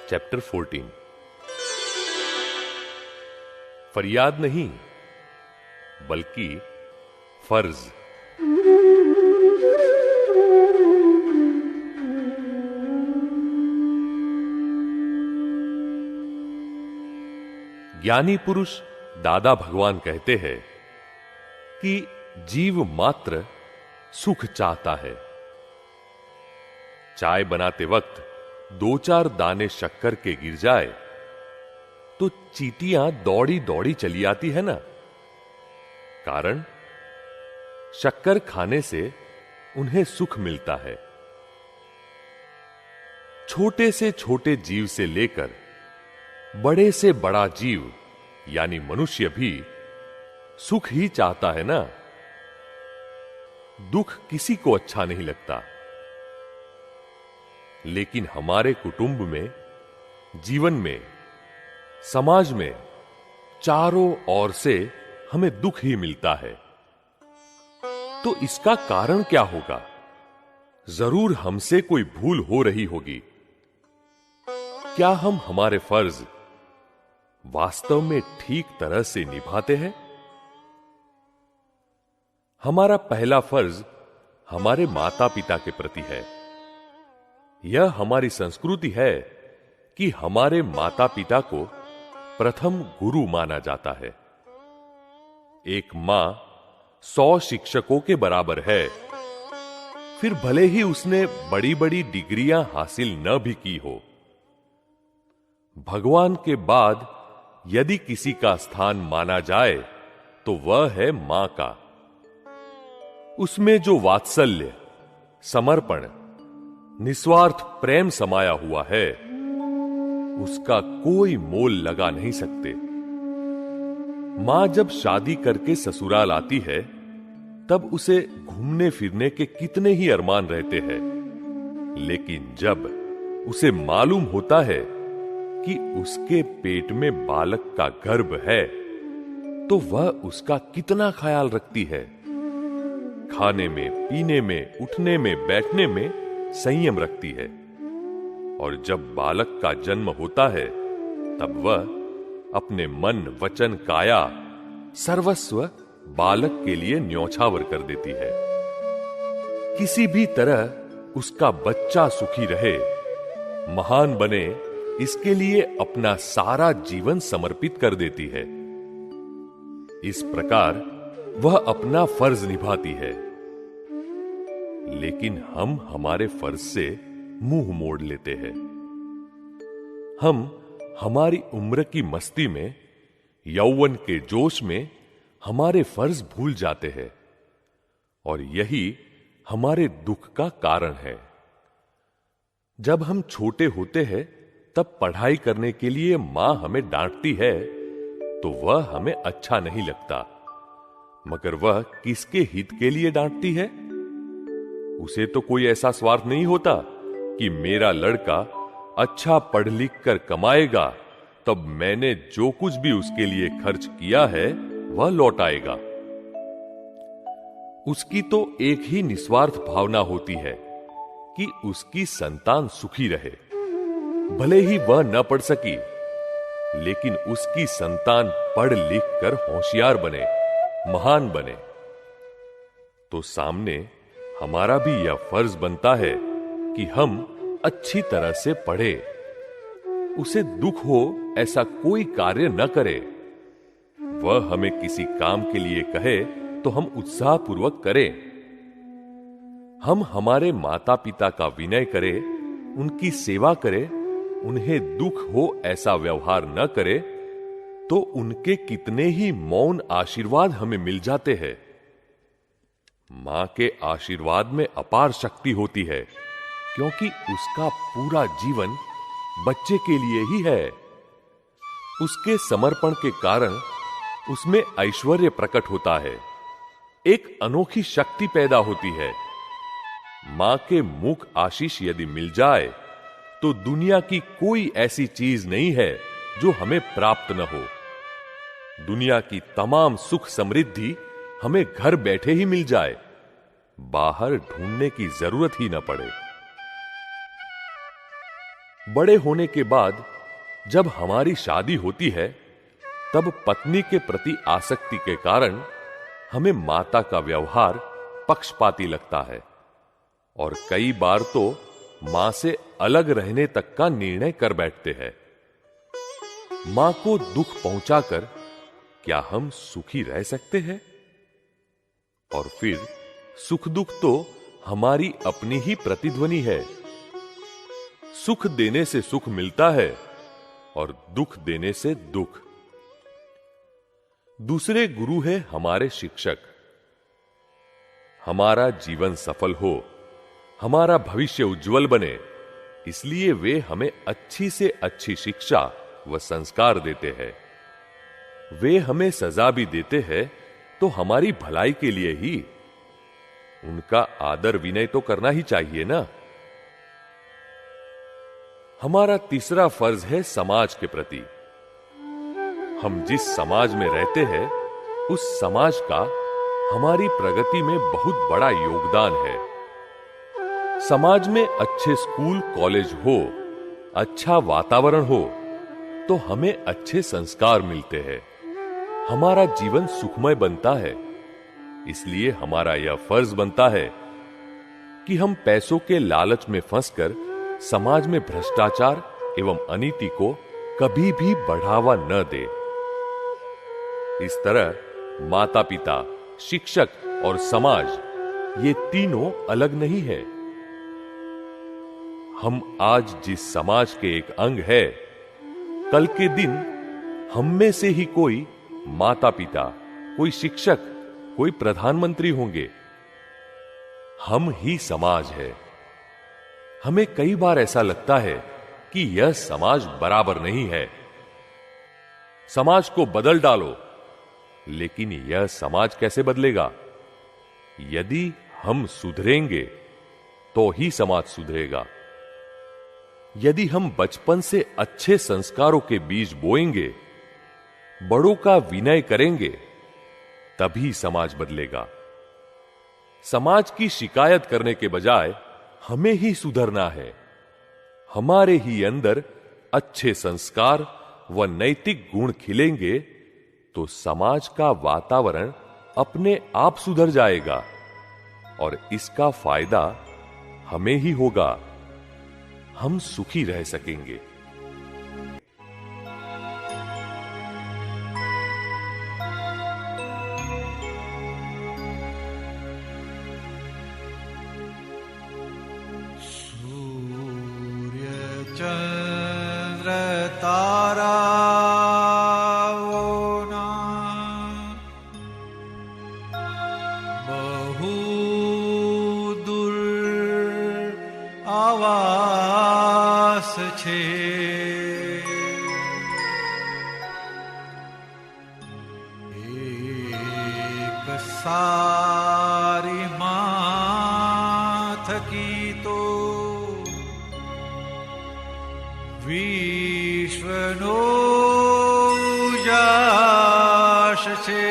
Chapter 14। फरियाद नहीं बल्कि फर्ज। ज्ञानी पुरुष दादा भगवान कहते हैं कि जीव मात्र सुख चाहता है। चाय बनाते वक्त 2-4 दाने शक्कर के गिर जाए तो चींटियां दौड़ी दौड़ी चली आती है ना। कारण शक्कर खाने से उन्हें सुख मिलता है। छोटे से छोटे जीव से लेकर बड़े से बड़ा जीव यानी मनुष्य भी सुख ही चाहता है ना। दुख किसी को अच्छा नहीं लगता। लेकिन हमारे कुटुंब में, जीवन में, समाज में चारों ओर से हमें दुख ही मिलता है। तो इसका कारण क्या होगा? जरूर हमसे कोई भूल हो रही होगी। क्या हम हमारे फर्ज वास्तव में ठीक तरह से निभाते हैं? हमारा पहला फर्ज हमारे माता पिता के प्रति है। यह हमारी संस्कृति है कि हमारे माता पिता को प्रथम गुरु माना जाता है। एक मां 100 शिक्षकों के बराबर है, फिर भले ही उसने बड़ी बड़ी डिग्रियां हासिल न भी की हो। भगवान के बाद यदि किसी का स्थान माना जाए तो वह है मां का। उसमें जो वात्सल्य, समर्पण, निस्वार्थ प्रेम समाया हुआ है, उसका कोई मोल लगा नहीं सकते। मां जब शादी करके ससुराल आती है तब उसे घूमने फिरने के कितने ही अरमान रहते हैं। लेकिन जब उसे मालूम होता है कि उसके पेट में बालक का गर्भ है तो वह उसका कितना ख्याल रखती है। खाने में, पीने में, उठने में, बैठने में संयम रखती है। और जब बालक का जन्म होता है तब वह अपने मन, वचन, काया, सर्वस्व बालक के लिए न्यौछावर कर देती है। किसी भी तरह उसका बच्चा सुखी रहे, महान बने, इसके लिए अपना सारा जीवन समर्पित कर देती है। इस प्रकार वह अपना फर्ज निभाती है। लेकिन हम हमारे फर्ज से मुंह मोड़ लेते हैं। हम हमारी उम्र की मस्ती में, यौवन के जोश में हमारे फर्ज भूल जाते हैं और यही हमारे दुख का कारण है। जब हम छोटे होते हैं तब पढ़ाई करने के लिए मां हमें डांटती है तो वह हमें अच्छा नहीं लगता। मगर वह किसके हित के लिए डांटती है? उसे तो कोई ऐसा स्वार्थ नहीं होता कि मेरा लड़का अच्छा पढ़ लिख कर कमाएगा तब मैंने जो कुछ भी उसके लिए खर्च किया है वह लौट आएगा। उसकी तो एक ही निस्वार्थ भावना होती है कि उसकी संतान सुखी रहे। भले ही वह न पढ़ सकी, लेकिन उसकी संतान पढ़ लिख कर होशियार बने, महान बने। तो सामने हमारा भी यह फर्ज बनता है कि हम अच्छी तरह से पढ़े। उसे दुख हो ऐसा कोई कार्य न करे। वह हमें किसी काम के लिए कहे तो हम उत्साहपूर्वक करें। हम हमारे माता पिता का विनय करें, उनकी सेवा करें। उन्हें दुख हो ऐसा व्यवहार न करे तो उनके कितने ही मौन आशीर्वाद हमें मिल जाते हैं। मां के आशीर्वाद में अपार शक्ति होती है क्योंकि उसका पूरा जीवन बच्चे के लिए ही है। उसके समर्पण के कारण उसमें ऐश्वर्य प्रकट होता है। एक अनोखी शक्ति पैदा होती है। मां के मुख आशीष यदि मिल जाए तो दुनिया की कोई ऐसी चीज नहीं है जो हमें प्राप्त न हो। दुनिया की तमाम सुख समृद्धि हमें घर बैठे ही मिल जाए, बाहर ढूंढने की जरूरत ही न पड़े। बड़े होने के बाद जब हमारी शादी होती है, तब पत्नी के प्रति आसक्ति के कारण हमें माता का व्यवहार पक्षपाती लगता है और कई बार तो मां से अलग रहने तक का निर्णय कर बैठते हैं। मां को दुख पहुंचाकर क्या हम सुखी रह सकते हैं? और फिर सुख दुख तो हमारी अपनी ही प्रतिध्वनि है। सुख देने से सुख मिलता है और दुख देने से दुख। दूसरे गुरु है हमारे शिक्षक। हमारा जीवन सफल हो, हमारा भविष्य उज्जवल बने, इसलिए वे हमें अच्छी से अच्छी शिक्षा व संस्कार देते हैं। वे हमें सजा भी देते हैं तो हमारी भलाई के लिए ही। उनका आदर विनय तो करना ही चाहिए ना। हमारा तीसरा फर्ज है समाज के प्रति। हम जिस समाज में रहते हैं, उस समाज का हमारी प्रगति में बहुत बड़ा योगदान है। समाज में अच्छे स्कूल कॉलेज हो, अच्छा वातावरण हो, तो हमें अच्छे संस्कार मिलते हैं, हमारा जीवन सुखमय बनता है। इसलिए हमारा यह फर्ज बनता है कि हम पैसों के लालच में फंसकर समाज में भ्रष्टाचार एवं अनीति को कभी भी बढ़ावा न दें। इस तरह माता पिता, शिक्षक और समाज ये तीनों अलग नहीं है। हम आज जिस समाज के एक अंग है, कल के दिन हम में से ही कोई माता पिता, कोई शिक्षक, कोई प्रधानमंत्री होंगे। हम ही समाज है। हमें कई बार ऐसा लगता है कि यह समाज बराबर नहीं है, समाज को बदल डालो। लेकिन यह समाज कैसे बदलेगा? यदि हम सुधरेंगे तो ही समाज सुधरेगा। यदि हम बचपन से अच्छे संस्कारों के बीज बोएंगे, बड़ों का विनय करेंगे, तभी समाज बदलेगा। समाज की शिकायत करने के बजाय हमें ही सुधरना है। हमारे ही अंदर अच्छे संस्कार व नैतिक गुण खिलेंगे तो समाज का वातावरण अपने आप सुधर जाएगा और इसका फायदा हमें ही होगा। हम सुखी रह सकेंगे। सूर्य चंद्र तारा आवास छे। एक सारी माथ की तो विश्वनो यश छे।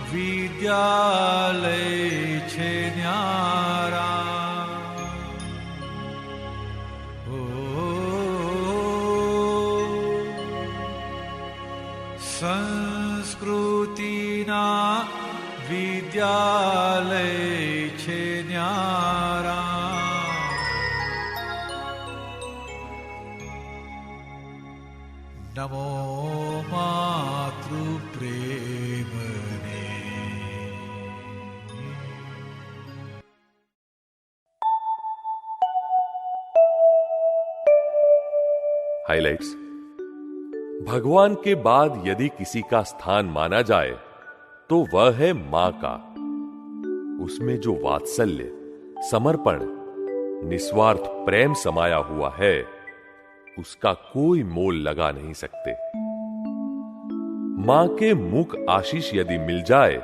विद्यालय छे न्यारा। संस्कृतिना विद्यालय छे न्यारा। नमो मातृ प्रेम ने। हाइलाइट्स। भगवान के बाद यदि किसी का स्थान माना जाए तो वह है मां का। उसमें जो वात्सल्य, समर्पण, निस्वार्थ प्रेम समाया हुआ है, उसका कोई मोल लगा नहीं सकते। मां के मुख आशीष यदि मिल जाए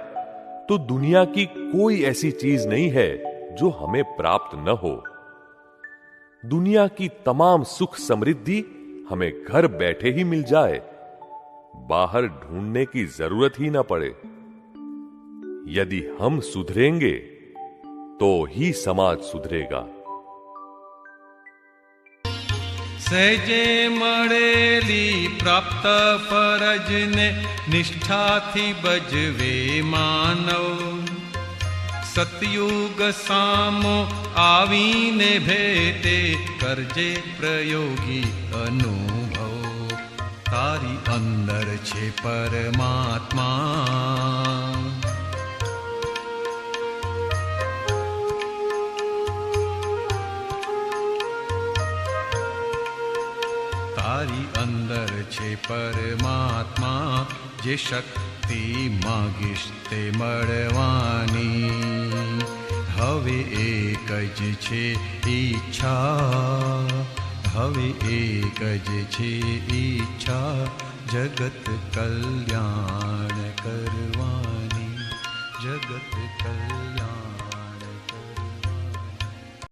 तो दुनिया की कोई ऐसी चीज नहीं है जो हमें प्राप्त न हो। दुनिया की तमाम सुख समृद्धि हमें घर बैठे ही मिल जाए, बाहर ढूंढने की जरूरत ही ना पड़े। यदि हम सुधरेंगे तो ही समाज सुधरेगा। સહેજે મળેલી પ્રાપ્ત ફરજને નિષ્ઠાથી બજવે માનવ, સતયુગ સામો આવીને ભેટે કરજે પ્રયોગી અનુભવ, તારી અંદર છે પરમાત્મા, તારી અંદર છે પરમાત્મા, જે શક્તિ માગીશ તે મળવાની, હવે એક જ છે ઈચ્છા, હવે એક જ છે ઈચ્છા, જગત કલ્યાણ કરવાની, જગત કલ્યાણ